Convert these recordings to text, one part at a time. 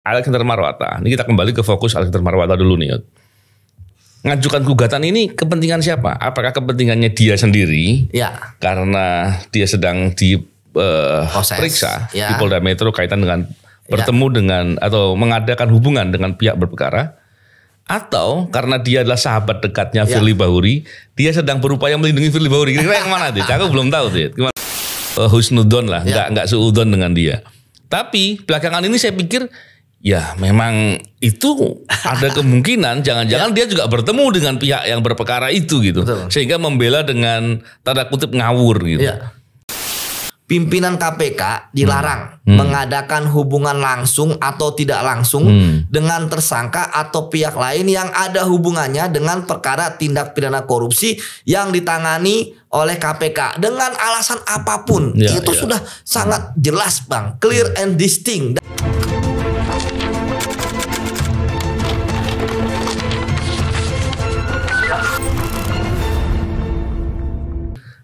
Alexander Marwata. Ini kita kembali ke fokus Alexander Marwata dulu nih. Ngajukan gugatan ini kepentingan siapa? Apakah kepentingannya dia sendiri? Ya. Karena dia sedang diperiksa di Polda Metro kaitan dengan bertemu dengan atau mengadakan hubungan dengan pihak berperkara, atau karena dia adalah sahabat dekatnya Firly Bahuri, dia sedang berupaya melindungi Firly Bahuri. Kira-kira yang mana tuh? Aku belum tahu tuh. Gimana? Husnudon lah, nggak seudon dengan dia. Tapi belakangan ini saya pikir ya memang itu ada kemungkinan jangan-jangan dia juga bertemu dengan pihak yang berperkara itu gitu. Betul. Sehingga membela dengan tanda kutip ngawur gitu. Ya. Pimpinan KPK dilarang mengadakan hubungan langsung atau tidak langsung dengan tersangka atau pihak lain yang ada hubungannya dengan perkara tindak pidana korupsi yang ditangani oleh KPK dengan alasan apapun. Itu sudah sangat jelas, Bang, clear and distinct.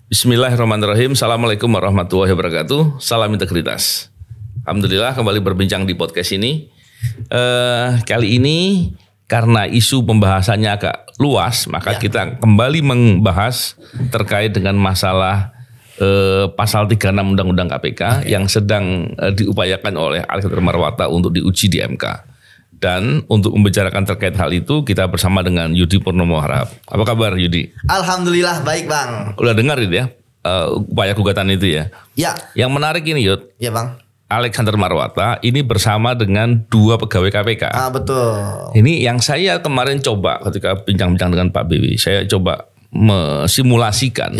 Bismillahirrahmanirrahim. Assalamualaikum warahmatullahi wabarakatuh. Salam integritas. Alhamdulillah kembali berbincang di podcast ini. Kali ini karena isu pembahasannya agak luas, maka kita kembali membahas terkait dengan masalah pasal 36 Undang-Undang KPK yang sedang diupayakan oleh Alexander Marwata untuk diuji di MK. Dan untuk membicarakan terkait hal itu kita bersama dengan Yudi Purnomo Harahap. Apa kabar Yudi? Alhamdulillah baik, Bang. Udah dengar itu ya upaya gugatan itu ya? Ya. Yang menarik ini Yud. Ya, Bang. Alexander Marwata ini bersama dengan 2 pegawai KPK. Betul. Ini yang saya kemarin coba ketika bincang-bincang dengan Pak BW, saya coba mesimulasikan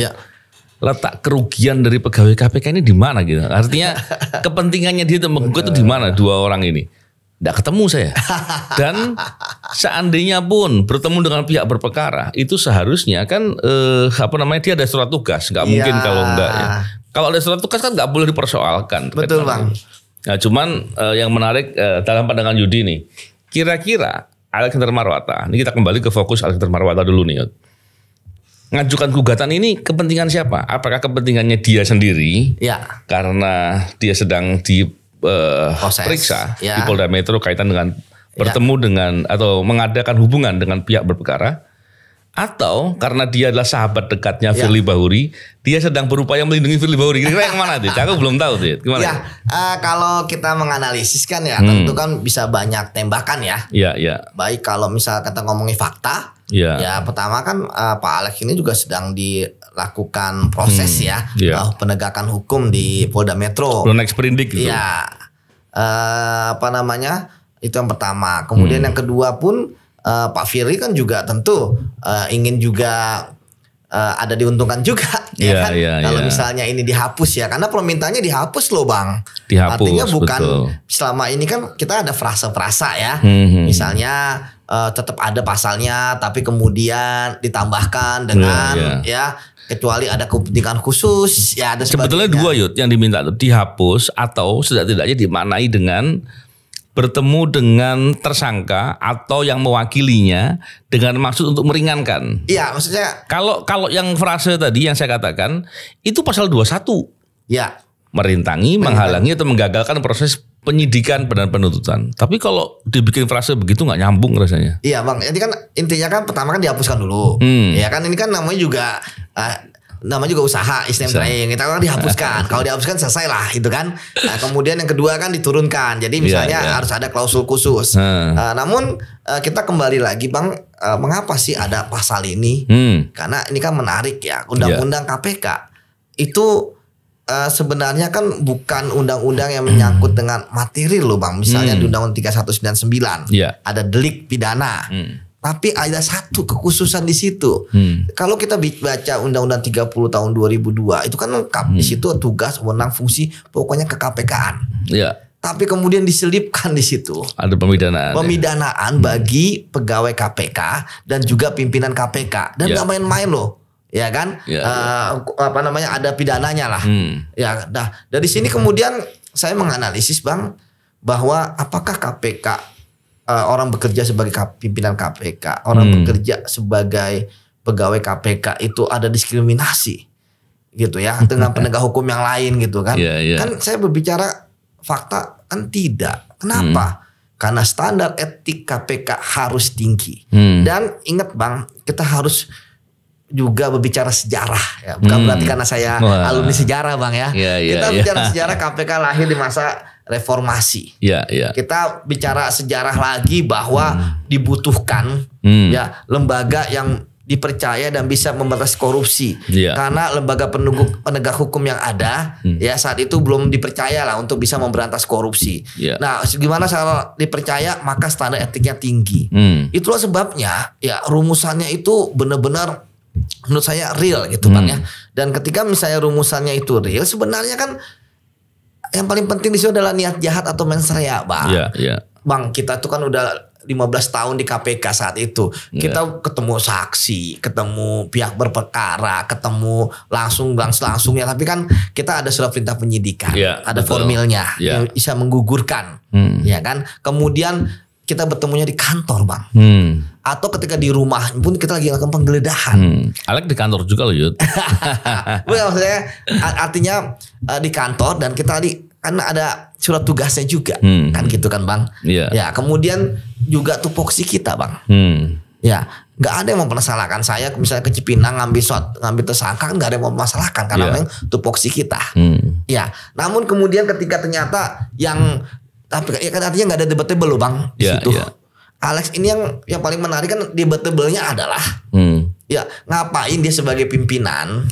letak kerugian dari pegawai KPK ini di mana gitu. Artinya kepentingannya dia untuk menggugat itu di mana 2 orang ini. Nggak ketemu saya. Dan seandainya pun bertemu dengan pihak berperkara, itu seharusnya kan dia ada surat tugas. Nggak mungkin kalau enggak ya. Kalau ada surat tugas kan nggak boleh dipersoalkan. Betul, Bang. Nah, cuman yang menarik dalam pandangan Yudi nih, kira-kira Alexander Marwata, ini kita kembali ke fokus Alexander Marwata dulu nih. Ngajukan gugatan ini kepentingan siapa? Apakah kepentingannya dia sendiri? Ya. Karena dia sedang periksa di Polda Metro kaitan dengan bertemu dengan atau mengadakan hubungan dengan pihak berperkara, atau karena dia adalah sahabat dekatnya Firly Bahuri, dia sedang berupaya melindungi Firly Bahuri. Kira-kira yang mana tuh? Aku belum tahu tuh. Gimana? Kalau kita menganalisis kan tentu kan bisa banyak tembakan ya. Iya. Baik kalau misal kita ngomongin fakta, ya pertama kan Pak Alex ini juga sedang dilakukan proses penegakan hukum di Polda Metro. Naik sprindik gitu. Iya. Itu yang pertama. Kemudian yang kedua pun Pak Firly kan juga tentu ingin juga ada diuntungkan juga kalau misalnya ini dihapus ya, karena permintaannya dihapus loh, Bang. Artinya bukan selama ini kan kita ada frasa-frasa ya. Misalnya tetap ada pasalnya tapi kemudian ditambahkan dengan kecuali ada kepentingan khusus ada sebetulnya 2 Yud yang diminta itu dihapus atau setidak-tidaknya dimaknai dengan bertemu dengan tersangka atau yang mewakilinya dengan maksud untuk meringankan. Iya, maksudnya kalau yang frase tadi yang saya katakan itu pasal 21. Ya. Merintangi, menghalangi atau menggagalkan proses penyidikan dan penuntutan. Tapi kalau dibikin frase begitu nggak nyambung rasanya. Iya, Bang. Ini kan intinya kan pertama kan dihapuskan dulu. Ya kan ini kan namanya juga usaha istem trying. Kita kan dihapuskan. Kalau dihapuskan selesai lah itu kan. Kemudian yang kedua kan diturunkan. Jadi misalnya harus ada klausul khusus. Namun kita kembali lagi, Bang, mengapa sih ada pasal ini? Karena ini kan menarik ya. Undang-undang KPK itu sebenarnya kan bukan undang-undang yang menyangkut dengan materi loh, Bang. Misalnya di Undang-Undang 3199 ada delik pidana. Tapi ada satu kekhususan di situ. Kalau kita baca Undang-Undang 30 tahun 2002 itu kan lengkap di situ tugas, wewenang, fungsi pokoknya ke-KPK-an. Tapi kemudian diselipkan di situ ada pemidanaan bagi pegawai KPK dan juga pimpinan KPK dan nggak main-main loh. Ya kan, ada pidananya lah. Nah dari sini kemudian saya menganalisis, Bang, bahwa apakah KPK orang bekerja sebagai pimpinan KPK, orang bekerja sebagai pegawai KPK itu ada diskriminasi, gitu ya, dengan penegak hukum yang lain gitu kan? Kan saya berbicara fakta kan tidak. Kenapa? Karena standar etik KPK harus tinggi. Dan ingat Bang, kita harus juga berbicara sejarah ya. Bukan berarti karena saya alumni sejarah Bang ya. Kita bicara sejarah KPK lahir di masa reformasi. Kita bicara sejarah lagi bahwa dibutuhkan ya lembaga yang dipercaya dan bisa memberantas korupsi. Karena lembaga penegak hukum yang ada ya saat itu belum dipercaya lah untuk bisa memberantas korupsi. Nah, gimana cara dipercaya? Maka standar etiknya tinggi. Itulah sebabnya ya rumusannya itu benar-benar menurut saya real gitu Bang ya. Dan ketika misalnya rumusannya itu real, sebenarnya kan yang paling penting di situ adalah niat jahat atau mens rea Bang. Bang, kita tuh kan udah 15 tahun di KPK saat itu. Kita ketemu saksi, ketemu pihak berperkara, ketemu langsungnya. Tapi kan kita ada surat perintah penyidikan, ada formilnya yang bisa menggugurkan, ya kan. Kemudian kita bertemunya di kantor Bang, atau ketika di rumah pun kita lagi lakukan penggeledahan. Alek di kantor juga loh Yud. Bukan maksudnya, artinya di kantor dan kita karena ada surat tugasnya juga, kan gitu kan Bang. Ya kemudian juga tupoksi kita Bang. Ya nggak ada yang mempermasalahkan saya misalnya ke Cipinang ngambil tersangka, kan nggak ada yang mempermasalahkan karena memang tupoksi kita. Ya, namun kemudian ketika ternyata tapi ya kan artinya nggak ada debatable loh Bang di situ. Alex ini yang paling menarik kan debatable-nya adalah ya ngapain dia sebagai pimpinan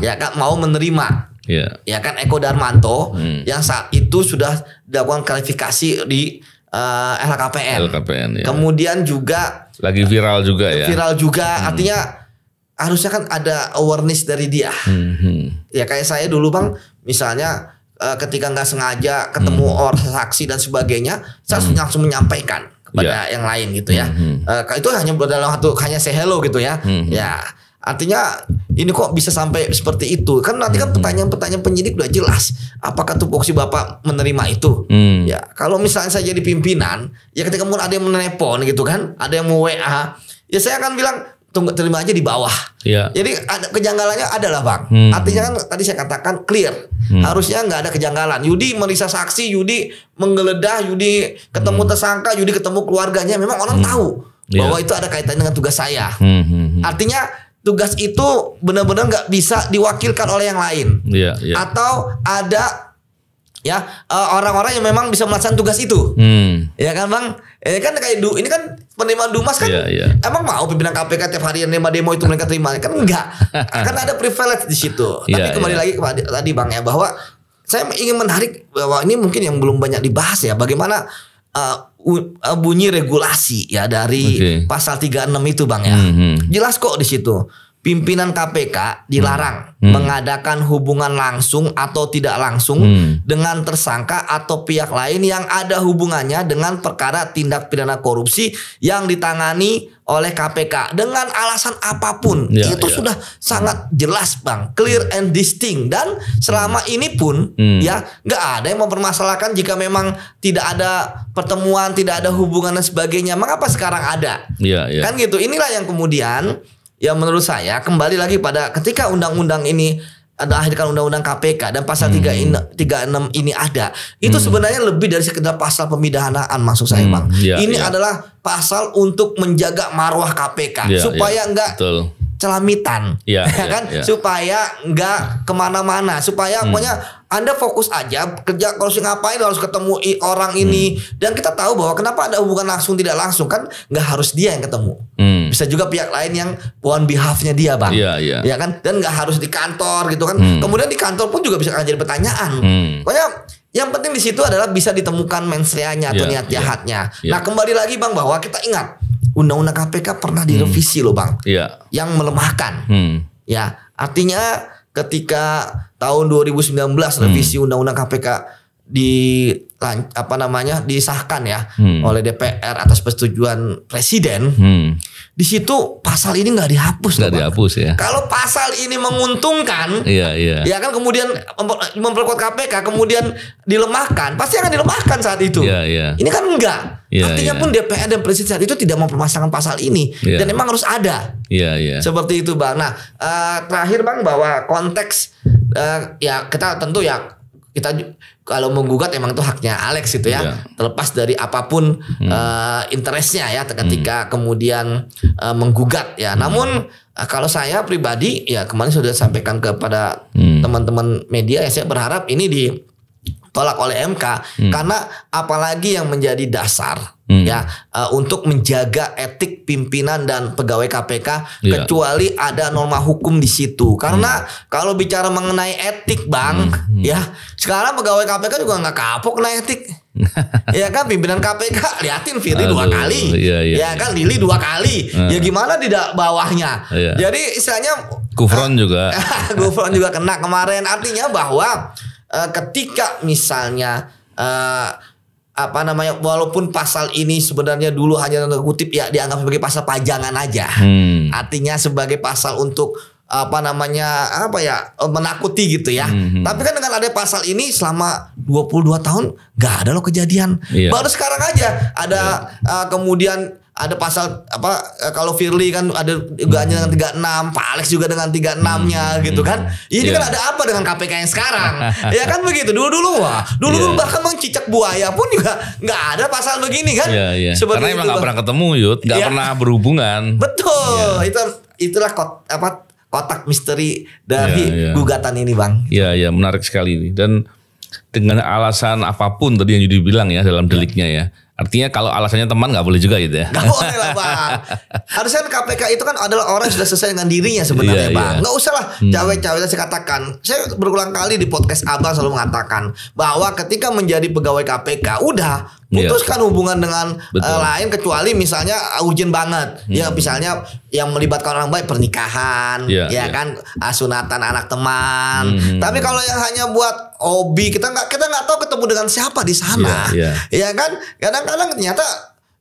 ya kan mau menerima ya kan Eko Darmanto yang saat itu sudah dilakukan klarifikasi di LHKPN. Kemudian juga lagi viral juga ya. Artinya harusnya kan ada awareness dari dia. Ya kayak saya dulu Bang, misalnya ketika nggak sengaja ketemu orang saksi dan sebagainya, saya langsung menyampaikan kepada yang lain gitu ya. Itu hanya dalam hanya say hello gitu ya. Ya artinya ini kok bisa sampai seperti itu? Kan nanti kan pertanyaan penyidik udah jelas. Apakah tupoksi Bapak menerima itu? Ya kalau misalnya saya jadi pimpinan, ya ketika ada yang menelpon gitu kan, ada yang mau WA, ya saya akan bilang tunggu terima aja di bawah. Jadi ada kejanggalannya adalah Bang. Artinya kan tadi saya katakan clear. Harusnya nggak ada kejanggalan. Yudi meriksa saksi, Yudi menggeledah, Yudi ketemu tersangka, Yudi ketemu keluarganya. Memang orang tahu bahwa itu ada kaitannya dengan tugas saya. Artinya tugas itu benar-benar nggak bisa diwakilkan oleh yang lain. Atau ada ya orang-orang yang memang bisa melaksanakan tugas itu. Ya kan Bang? Ini kan kayak ini kan penerimaan Dumas kan emang mau pimpinan KPK tiap hari yang demo itu mereka terima? Kan enggak. Kan ada privilege di situ. Tapi kembali lagi kepada tadi Bang ya, bahwa saya ingin menarik bahwa ini mungkin yang belum banyak dibahas ya, bagaimana bunyi regulasi ya dari pasal 36 itu Bang ya. Jelas kok di situ. Pimpinan KPK dilarang mengadakan hubungan langsung atau tidak langsung dengan tersangka atau pihak lain yang ada hubungannya dengan perkara tindak pidana korupsi yang ditangani oleh KPK dengan alasan apapun. Itu sudah sangat jelas Bang, clear and distinct. Dan selama ini pun ya nggak ada yang mempermasalahkan jika memang tidak ada pertemuan, tidak ada hubungan dan sebagainya. Mengapa sekarang ada? Kan gitu. Inilah yang kemudian ya menurut saya kembali lagi pada ketika undang-undang ini ada akhirkan undang-undang KPK dan pasal 36 ini ada, itu sebenarnya lebih dari sekedar pasal pemidanaan maksud saya Bang. Ini adalah pasal untuk menjaga marwah KPK supaya enggak celamitan, supaya enggak kemana-mana, supaya pokoknya Anda fokus aja kerja. Kalau ngapain harus ketemu orang ini, dan kita tahu bahwa kenapa ada hubungan langsung tidak langsung kan nggak harus dia yang ketemu, bisa juga pihak lain yang on behalf-nya dia Bang, ya kan, dan nggak harus di kantor gitu kan. Kemudian di kantor pun juga bisa jadi pertanyaan. Pokoknya yang penting di situ adalah bisa ditemukan mens rea-nya atau niat jahatnya. Nah kembali lagi Bang bahwa kita ingat undang-undang KPK pernah direvisi loh Bang, yang melemahkan. Ya artinya ketika tahun 2019 revisi undang-undang KPK disahkan ya oleh DPR atas persetujuan presiden. Di situ pasal ini nggak dihapus. Ya. Kalau pasal ini menguntungkan, ya kan kemudian memperkuat KPK, kemudian dilemahkan, pasti akan dilemahkan saat itu. Ini kan enggak. Artinya pun DPR dan presiden saat itu tidak mempermasalahkan pasal ini, dan memang harus ada. Seperti itu Bang. Nah terakhir Bang bahwa konteks ya kita tentu ya kita kalau menggugat emang itu haknya Alex gitu ya. Terlepas dari apapun interestnya ya ketika kemudian menggugat ya. Namun kalau saya pribadi ya kemarin sudah sampaikan kepada teman-teman media ya, saya berharap ini ditolak oleh MK karena apalagi yang menjadi dasar ya untuk menjaga etik pimpinan dan pegawai KPK kecuali ada norma hukum di situ. Karena kalau bicara mengenai etik Bang ya, sekarang pegawai KPK juga nggak kapok kena etik. Ya kan, pimpinan KPK liatin Firly 2 kali. Ya kan, Lili 2 kali. Ya gimana tidak bawahnya. Jadi istilahnya Gufron juga. Gufron juga kena kemarin. Artinya bahwa ketika misalnya walaupun pasal ini sebenarnya dulu hanya kutip ya dianggap sebagai pasal pajangan aja. Artinya sebagai pasal untuk menakuti gitu ya. Tapi kan dengan ada pasal ini selama 22 tahun nggak ada loh kejadian. Baru sekarang aja ada kemudian ada pasal kalau Firly kan ada dugaannya dengan 36, Pak Alex juga dengan 36-nya gitu kan. Ini kan ada apa dengan KPK yang sekarang? Ya kan begitu. Dulu bahkan mencicak buaya pun juga nggak ada pasal begini kan. Karena emang nggak pernah ketemu nggak pernah berhubungan. Betul. Itulah kotak misteri dari gugatan ini Bang. Iya, menarik sekali ini. Dan dengan alasan apapun tadi yang Yudi bilang ya dalam deliknya ya. Artinya kalau alasannya teman nggak boleh juga gitu ya. Nggak boleh lah Bang. Harusnya KPK itu kan adalah orang yang sudah selesai dengan dirinya sebenarnya Bang. Nggak usah lah cawe-cawe. Saya katakan, saya berulang kali di podcast Abang selalu mengatakan bahwa ketika menjadi pegawai KPK udah putuskan hubungan dengan lain kecuali misalnya urgent banget. Ya misalnya yang melibatkan orang baik pernikahan, kan sunatan anak teman. Tapi kalau yang hanya buat hobi kita nggak tahu ketemu dengan siapa di sana. Ya kan kadang-kadang ternyata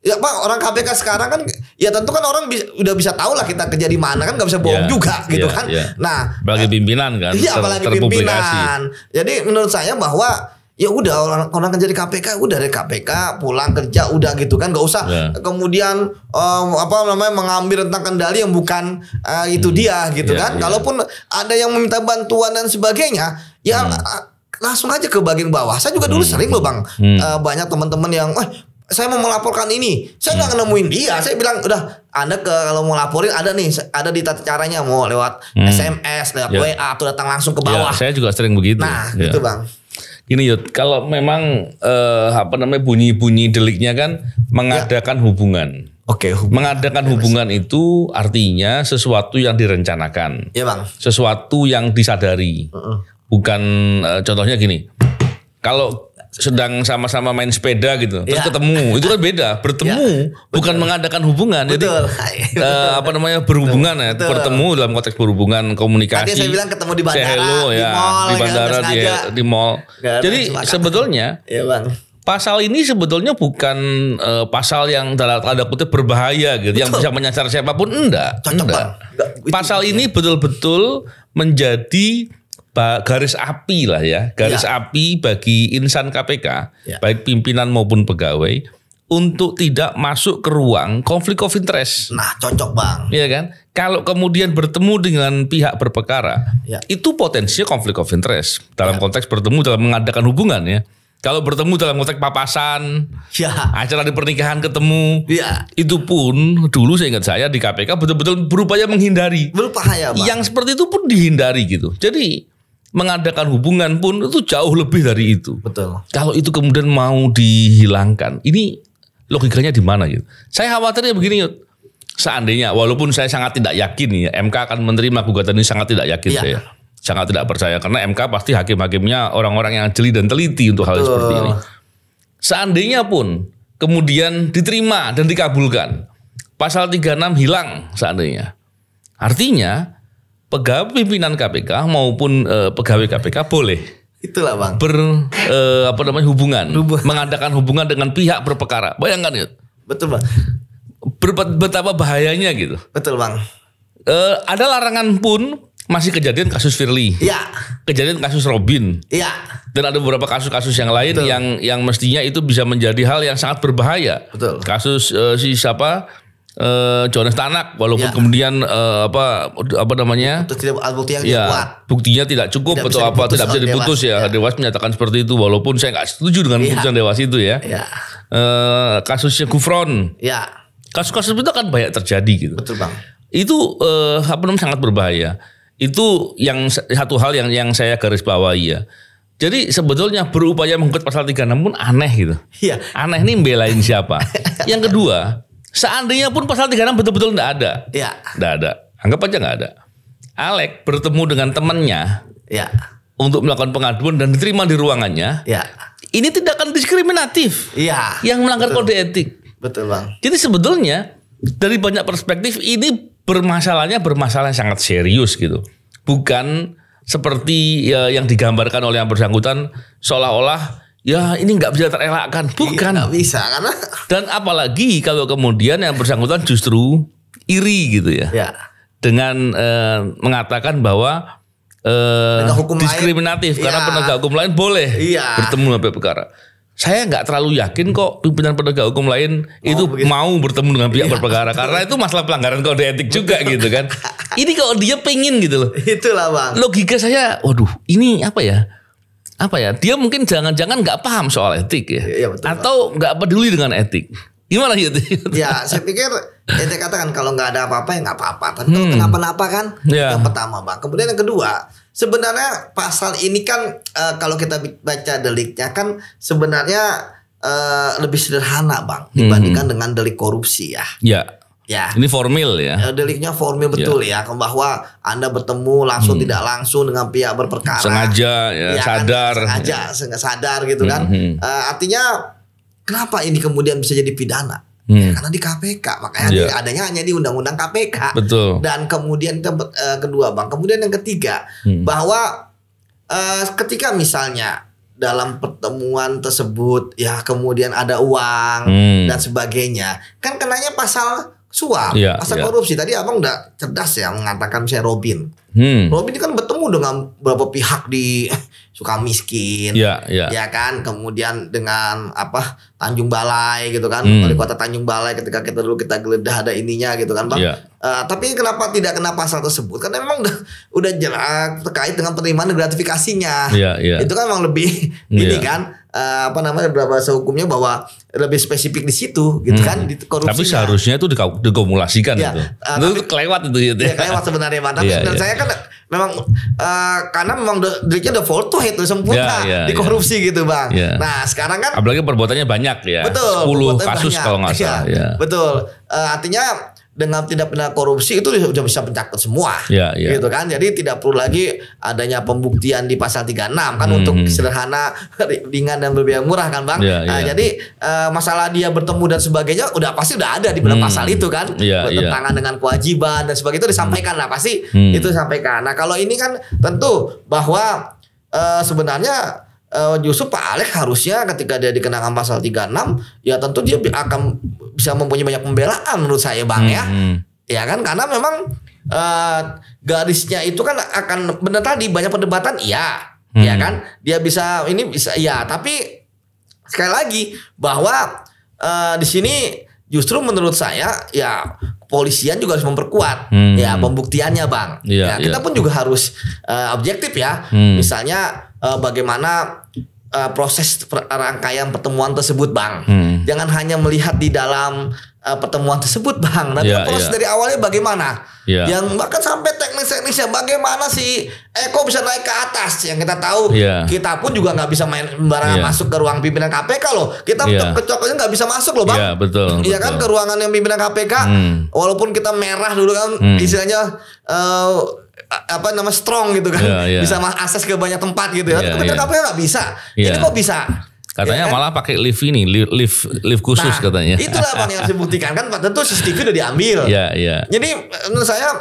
ya Pak, orang KPK sekarang kan ya tentu kan orang udah bisa tahu lah kita kerja di mana kan, nggak bisa bohong juga gitu kan. Nah, apalagi pimpinan kan. Iya, apalagi pimpinan. Jadi menurut saya bahwa ya udah orang kerja di KPK udah dari KPK pulang kerja udah gitu kan, nggak usah kemudian mengambil tentang kendali yang bukan itu dia gitu kan. Kalaupun ada yang meminta bantuan dan sebagainya ya langsung aja ke bagian bawah. Saya juga dulu sering loh Bang, banyak teman-teman yang saya mau melaporkan ini, saya nggak nemuin dia. Saya bilang udah Anda kalau mau laporin ada nih, ada di tata caranya, mau lewat SMS, lewat WA atau datang langsung ke bawah. Saya juga sering begitu. Nah gitu Bang. Gini Yud, kalau memang bunyi-bunyi deliknya kan mengadakan hubungan. Mengadakan hubungan itu artinya sesuatu yang direncanakan. Iya Bang. Sesuatu yang disadari. Bukan contohnya gini. Kalau sedang sama-sama main sepeda gitu, terus ketemu, itu kan beda. Bertemu bukan mengadakan hubungan. Betul. Jadi berhubungan ya, bertemu dalam konteks berhubungan komunikasi. Tadi saya bilang ketemu di bandara, hello, di mall, di bandara, di mall. Jadi sebetulnya pasal ini sebetulnya bukan pasal yang dalam tanda kutip berbahaya gitu, yang bisa menyasar siapapun, enggak. Pasal ini betul-betul menjadi garis api lah ya, api bagi insan KPK, baik pimpinan maupun pegawai, untuk tidak masuk ke ruang konflik of interest. Nah, cocok Bang. Iya kan? Kalau kemudian bertemu dengan pihak berperkara, itu potensinya konflik of interest dalam konteks bertemu dalam mengadakan hubungan ya. Kalau bertemu dalam konteks papasan, acara di pernikahan ketemu, itu pun dulu saya ingat saya di KPK betul-betul berupaya menghindari. Berbahaya Bang. Yang seperti itu pun dihindari gitu. Jadi mengadakan hubungan pun itu jauh lebih dari itu. Betul. Kalau itu kemudian mau dihilangkan, ini logikanya di mana gitu? Saya khawatirnya begini, Yud. Seandainya, walaupun saya sangat tidak yakin ya, MK akan menerima gugatan ini, sangat tidak yakin saya. Sangat tidak percaya karena MK pasti hakim-hakimnya orang-orang yang jeli dan teliti untuk hal seperti ini. Seandainya pun kemudian diterima dan dikabulkan, pasal 36 hilang seandainya. Artinya pegawai pimpinan KPK maupun pegawai KPK boleh itulah Bang hubungan, mengadakan hubungan dengan pihak berperkara. Bayangkan ya. Betul Bang. Betapa bahayanya gitu. Betul Bang. Ada larangan pun masih kejadian kasus Firly. Iya. Kejadian kasus Robin. Iya. Dan ada beberapa kasus-kasus yang lain yang mestinya itu bisa menjadi hal yang sangat berbahaya. Betul. Kasus Johannes Tanak walaupun kemudian apa namanya buktinya tidak cukup atau apa tidak bisa diputus ya. Dewas menyatakan seperti itu walaupun saya nggak setuju dengan keputusan Dewas itu ya. Kasusnya Gufron kasus-kasus itu kan banyak terjadi gitu. Betul Bang. Itu sangat berbahaya. Itu yang satu hal yang saya garis bawahi ya. Jadi sebetulnya berupaya menggugat pasal 36 pun aneh gitu. Iya. Aneh nih belain siapa. Yang kedua, seandainya pun pasal 36 betul-betul enggak ada. Iya. Enggak ada. Anggap aja enggak ada. Alek bertemu dengan temannya. Iya. Untuk melakukan pengaduan dan diterima di ruangannya. Iya. Ini tindakan diskriminatif. Iya. Yang melanggar kode etik. Betul Bang. Jadi sebetulnya dari banyak perspektif ini bermasalah yang sangat serius gitu. Bukan seperti yang digambarkan oleh yang bersangkutan seolah-olah ya ini nggak bisa terelakkan. Bukan. Nggak bisa karena. Dan apalagi kalau kemudian yang bersangkutan justru iri gitu ya. Dengan mengatakan bahwa diskriminatif karena penegak hukum lain boleh bertemu dengan perkara. Saya nggak terlalu yakin kok pimpinan penegak hukum lain mau bertemu dengan pihak berperkara karena itu masalah pelanggaran kode etik juga gitu kan. Ini kalau dia pengen gitu loh. Itulah Bang. Logika saya, waduh, ini apa ya? Dia mungkin jangan-jangan nggak paham soal etik ya, betul, atau nggak peduli dengan etik. Gimana gitu? Ya, saya pikir etik katakan kalau nggak ada apa-apa ya nggak apa-apa. Tapi kalau kenapa-napa kan yang pertama Bang. Kemudian yang kedua, sebenarnya pasal ini kan kalau kita baca deliknya kan sebenarnya lebih sederhana Bang dibandingkan dengan delik korupsi ya. Ya. Ini formil ya. Deliknya formil betul ya, bahwa Anda bertemu langsung tidak langsung dengan pihak berperkara. Sengaja sadar. Sengaja sadar gitu kan. Artinya kenapa ini kemudian bisa jadi pidana? Ya, karena di KPK, makanya adanya hanya di Undang-Undang KPK. Betul. Dan kemudian kedua Bang, kemudian yang ketiga bahwa ketika misalnya dalam pertemuan tersebut ya kemudian ada uang dan sebagainya, kan kenanya pasal suap, pasal korupsi. Tadi Abang udah cerdas ya mengatakan misalnya Robin. Robin ini kan bertemu dengan beberapa pihak di Sukamiskin, ya kan, kemudian dengan Tanjung Balai gitu kan, wali kota Tanjung Balai ketika kita geledah ada ininya gitu kan Bang. Tapi kenapa tidak kena pasal tersebut? Karena memang udah jelas terkait dengan penerimaan gratifikasinya. Itu kan memang lebih ini kan beberapa bahasa hukumnya bahwa lebih spesifik di situ gitu kan di korupsinya. Tapi seharusnya itu dikumulasikan itu. Itu kelewat itu ya. Kelewat sebenarnya Bang. Tapi saya kan memang karena memang deliknya udah foto itu sempurna di korupsi gitu Bang. Nah sekarang kan apalagi perbuatannya banyak ya. Betul, 10 kasus banyak. Kalau nggak salah. Betul. Artinya dengan tindak pidana korupsi itu sudah bisa mencakup semua, gitu kan. Jadi tidak perlu lagi adanya pembuktian di pasal 36 kan untuk sederhana, ringan dan berbiaya murah kan Bang. Jadi masalah dia bertemu dan sebagainya udah pasti udah ada di dalam pasal itu kan, bertentangan dengan kewajiban dan sebagainya itu disampaikan lah pasti itu disampaikan. Nah kalau ini kan tentu bahwa sebenarnya justru Pak Alek harusnya ketika dia dikenakan pasal 36 ya tentu dia akan bisa mempunyai banyak pembelaan menurut saya Bang ya kan karena memang garisnya itu kan akan benar tadi banyak perdebatan ya kan dia bisa tapi sekali lagi bahwa di sini justru menurut saya ya kepolisian juga harus memperkuat pembuktiannya Bang. Kita pun juga harus objektif ya. Misalnya bagaimana proses rangkaian pertemuan tersebut Bang. Jangan hanya melihat di dalam pertemuan tersebut Bang. Nanti proses dari awalnya bagaimana. Yang bahkan sampai teknis-teknisnya bagaimana si Eko bisa naik ke atas. Yang kita tahu kita pun juga nggak bisa main sembarangan masuk ke ruang pimpinan KPK loh. Kita kecoknya nggak bisa masuk loh Bang. Iya kan ke ruangan yang pimpinan KPK. Walaupun kita merah dulu kan istilahnya strong gitu kan, bisa akses ke banyak tempat gitu ya. Tapi KPK nggak bisa. Ini kok bisa? Katanya malah pakai lift ini, lift khusus katanya. Itulah Bang yang harus dibuktikan kan. Tentu CCTV udah diambil. Jadi menurut saya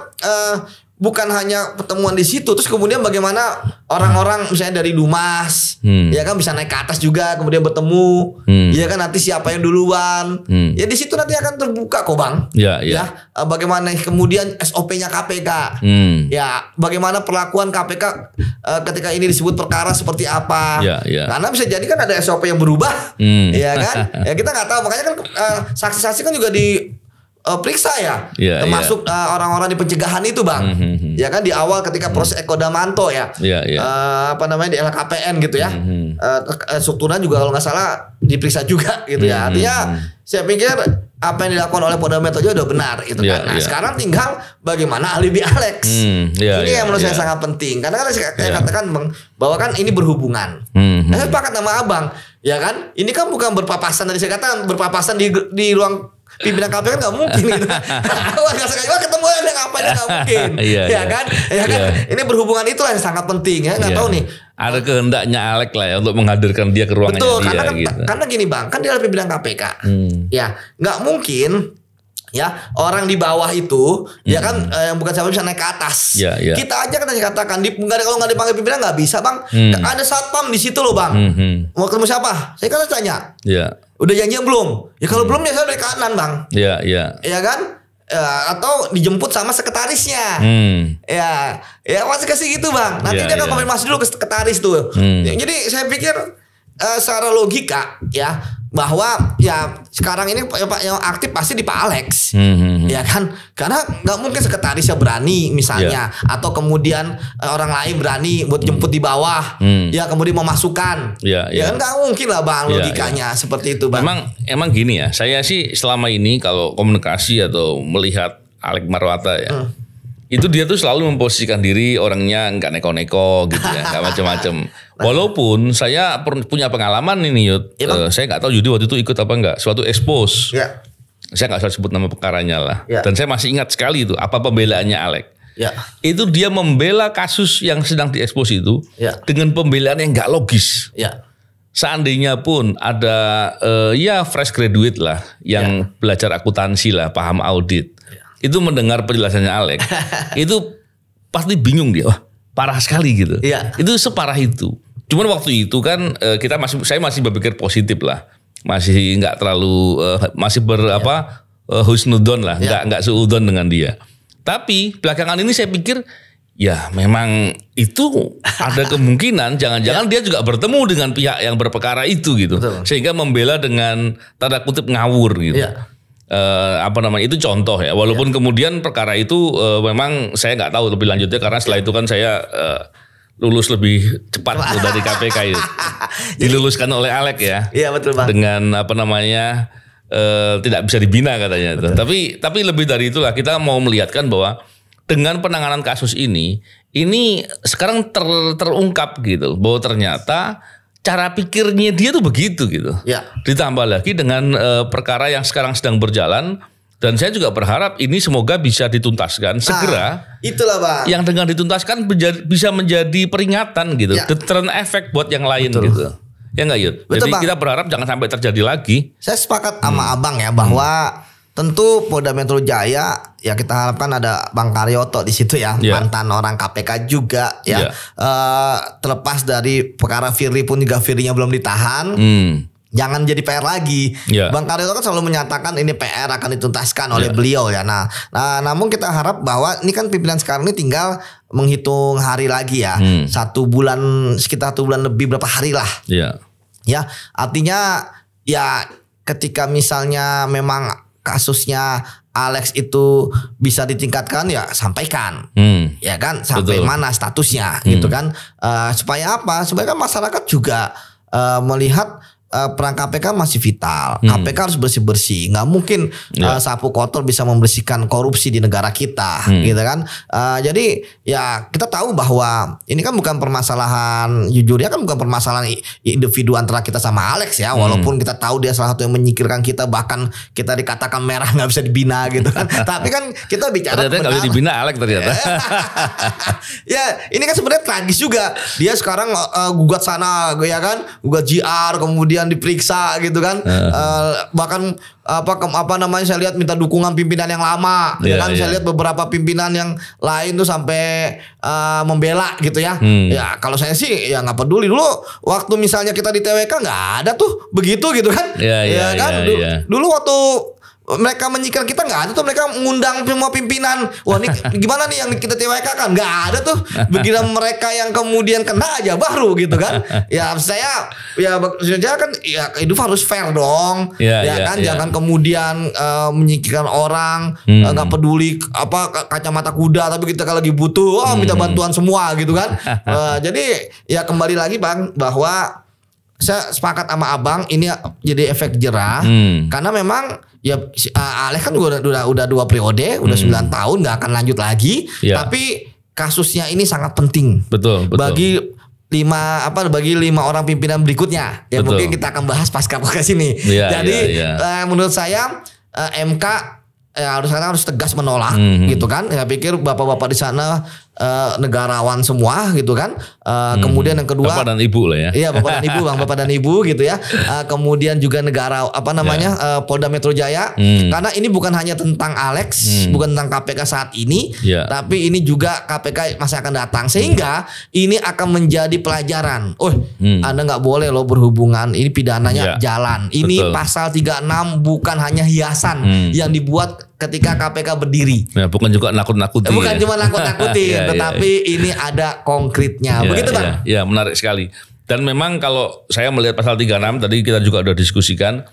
bukan hanya pertemuan di situ, terus kemudian bagaimana orang-orang misalnya dari Dumas, ya kan bisa naik ke atas juga, kemudian bertemu, ya kan nanti siapa yang duluan, ya di situ nanti akan terbuka kok Bang, bagaimana kemudian SOP-nya KPK, ya bagaimana perlakuan KPK ketika ini disebut perkara seperti apa, karena bisa jadi kan ada SOP yang berubah, ya kan, ya kita nggak tahu, makanya kan saksi-saksi kan juga periksa ya, termasuk orang-orang di pencegahan itu bang, ya kan di awal ketika proses Eko Damanto ya, apa namanya di LKPN gitu ya, strukturnya juga kalau nggak salah diperiksa juga gitu ya, artinya saya pikir apa yang dilakukan oleh Polda Metro Jaya udah benar gitu kan. Nah sekarang tinggal bagaimana alibi Alex, ini yang menurut saya sangat penting, karena kan saya katakan bang bahwa kan ini berhubungan, saya sepakat sama abang, ya kan, ini kan bukan berpapasan tadi saya katakan berpapasan di ruang pimpinan KPK kan nggak mungkin gitu. Nggak sekali ketemu yang apa nggak mungkin, ya kan? Ini berhubungan itulah yang sangat penting ya. Nggak tahu nih. Ada kehendaknya Alex lah ya untuk menghadirkan dia ke ruangannya. Betul, dia. Karena, gitu. Karena gini bang, kan dia adalah pimpinan KPK. Ya, nggak mungkin. Ya orang di bawah itu ya kan yang bukan siapa bisa naik ke atas. Kita aja kan saya katakan kalau nggak dipanggil pimpinan nggak bisa bang. Ada satpam di situ loh bang. Mau ketemu siapa? Saya kan tanya. Udah janjian belum? Ya kalau belum ya saya dari kanan bang. Ya kan? Atau dijemput sama sekretarisnya. Ya masih kasih gitu bang. Nanti dia akan konfirmasi dulu ke sekretaris tuh. Jadi saya pikir secara logika ya bahwa ya sekarang ini yang aktif pasti di Pak Alex, ya kan, karena nggak mungkin sekretarisnya berani misalnya, atau kemudian orang lain berani buat jemput di bawah, ya kemudian memasukkan, ya kan nggak mungkin lah bang logikanya seperti itu bang. Emang gini ya, saya sih selama ini kalau komunikasi atau melihat Alex Marwata ya. Itu dia tuh selalu memposisikan diri orangnya nggak neko-neko gitu ya, nggak macam-macam. Walaupun saya punya pengalaman ini Yud, saya nggak tahu Yudi waktu itu ikut apa enggak, suatu expose. Saya nggak usah sebut nama perkaranya lah. Dan saya masih ingat sekali itu apa pembelaannya Alex. Itu dia membela kasus yang sedang diekspos itu dengan pembelaan yang nggak logis. Seandainya pun ada fresh graduate lah yang belajar akuntansi lah, paham audit. Itu mendengar penjelasannya Alex, itu pasti bingung dia, wah parah sekali gitu. Itu separah itu. Cuman waktu itu kan saya masih berpikir positif lah, masih nggak terlalu masih husnudon lah, nggak seudon dengan dia. Tapi belakangan ini saya pikir ya memang itu ada kemungkinan jangan-jangan dia juga bertemu dengan pihak yang berperkara itu gitu, sehingga membela dengan tanda kutip ngawur gitu. Itu contoh ya, walaupun kemudian perkara itu memang saya nggak tahu lebih lanjutnya karena setelah itu kan saya lulus lebih cepat dari KPK itu. Diluluskan oleh Alex ya. Iya betul Bang. Dengan tidak bisa dibina katanya itu. Tapi lebih dari itulah kita mau melihatkan bahwa dengan penanganan kasus ini sekarang terungkap gitu bahwa ternyata cara pikirnya dia tuh begitu gitu. Ditambah lagi dengan perkara yang sekarang sedang berjalan, dan saya juga berharap ini semoga bisa dituntaskan segera. Itulah Bang. Yang dengan dituntaskan bisa menjadi peringatan gitu, deterrent effect buat yang lain gitu. Ya enggak Yud? Jadi Bang, kita berharap jangan sampai terjadi lagi. Saya sepakat sama Abang ya bahwa tentu Polda Metro Jaya ya kita harapkan ada Bang Karyoto di situ ya, mantan orang KPK juga ya. Terlepas dari perkara Firly pun juga Firly-nya belum ditahan. Jangan jadi PR lagi. Bang Karyoto kan selalu menyatakan ini PR akan dituntaskan oleh beliau ya. Nah, namun kita harap bahwa ini kan pimpinan sekarang ini tinggal menghitung hari lagi ya. Sekitar 1 bulan lebih, berapa hari lah. Ya, artinya ya ketika misalnya memang kasusnya Alex itu bisa ditingkatkan ya sampaikan, ya kan, sampai mana statusnya gitu kan, supaya apa? Supaya kan masyarakat juga melihat peran KPK masih vital. KPK harus bersih-bersih. Nggak mungkin sapu kotor bisa membersihkan korupsi di negara kita, gitu kan. Jadi ya kita tahu bahwa ini kan bukan permasalahan, jujurnya kan bukan permasalahan individu antara kita sama Alex ya. Walaupun kita tahu dia salah satu yang menyingkirkan kita, bahkan kita dikatakan merah nggak bisa dibina gitu kan. Tapi kan kita bicara ternyata nggak bisa dibina Alex ternyata. Ya ini kan sebenarnya tragis juga. Dia sekarang gugat sana ya kan, gugat JR, kemudian diperiksa gitu kan, bahkan saya lihat minta dukungan pimpinan yang lama, ya kan. Saya lihat beberapa pimpinan yang lain tuh sampai membela gitu ya. Ya kalau saya sih ya nggak peduli. Dulu waktu misalnya kita di TWK nggak ada tuh begitu gitu kan, Dulu waktu mereka menyingkirkan kita, nggak ada tuh mereka mengundang semua pimpinan. Wah ini gimana nih yang kita TWK kan? Nggak ada tuh. Begitu mereka yang kemudian kena aja baru gitu kan. Ya saya kan ya itu harus fair dong. Jangan kemudian menyingkirkan orang, nggak peduli apa kacamata kuda, tapi kita kalau lagi butuh minta bantuan semua gitu kan. Jadi ya kembali lagi Bang, bahwa saya sepakat sama Abang, ini jadi efek jerah karena memang ya Alex kan udah 2 periode, udah 9 tahun nggak akan lanjut lagi. Tapi kasusnya ini sangat penting. Betul. Bagi 5 orang pimpinan berikutnya. Ya mungkin kita akan bahas pasca podcast ini. Jadi menurut saya MK harus tegas menolak gitu kan. Saya pikir bapak-bapak di sana negarawan semua gitu kan. Kemudian yang kedua, Bapak dan Ibu lah ya. Iya, Bapak dan Ibu, Bang, Bapak dan Ibu gitu ya. Kemudian juga Polda Metro Jaya. Karena ini bukan hanya tentang Alex, bukan tentang KPK saat ini, tapi ini juga KPK masa akan datang, sehingga ini akan menjadi pelajaran. Anda nggak boleh loh berhubungan, ini pidananya jalan. Ini pasal 36 bukan hanya hiasan yang dibuat ketika KPK berdiri. Ya, bukan juga nakut-nakuti. Bukan cuma nakut-nakuti, tetapi ini ada konkretnya. Begitu Bang? Ya, menarik sekali. Dan memang kalau saya melihat pasal 36 tadi kita juga sudah diskusikan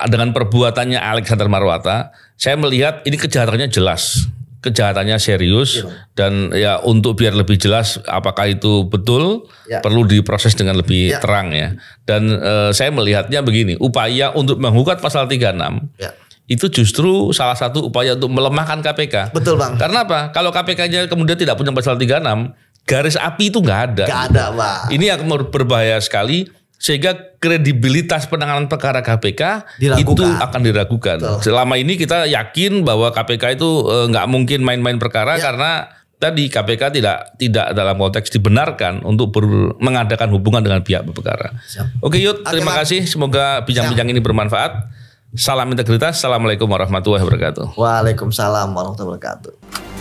dengan perbuatannya Alexander Marwata, saya melihat ini kejahatannya jelas. Kejahatannya serius dan ya untuk biar lebih jelas apakah itu betul perlu diproses dengan lebih terang ya. Dan saya melihatnya begini, upaya untuk menggugat pasal 36 itu justru salah satu upaya untuk melemahkan KPK. Betul Bang. Karena apa? Kalau KPK-nya kemudian tidak punya pasal 36, garis api itu nggak ada. Nggak ada Bang. Ini akan berbahaya sekali sehingga kredibilitas penanganan perkara KPK itu akan diragukan. Betul. Selama ini kita yakin bahwa KPK itu nggak mungkin main-main perkara karena tadi KPK tidak dalam konteks dibenarkan untuk mengadakan hubungan dengan pihak berperkara. Oke Yud, terima kasih. Semoga bincang-bincang ini bermanfaat. Salam integritas. Assalamualaikum warahmatullahi wabarakatuh. Waalaikumsalam warahmatullahi wabarakatuh.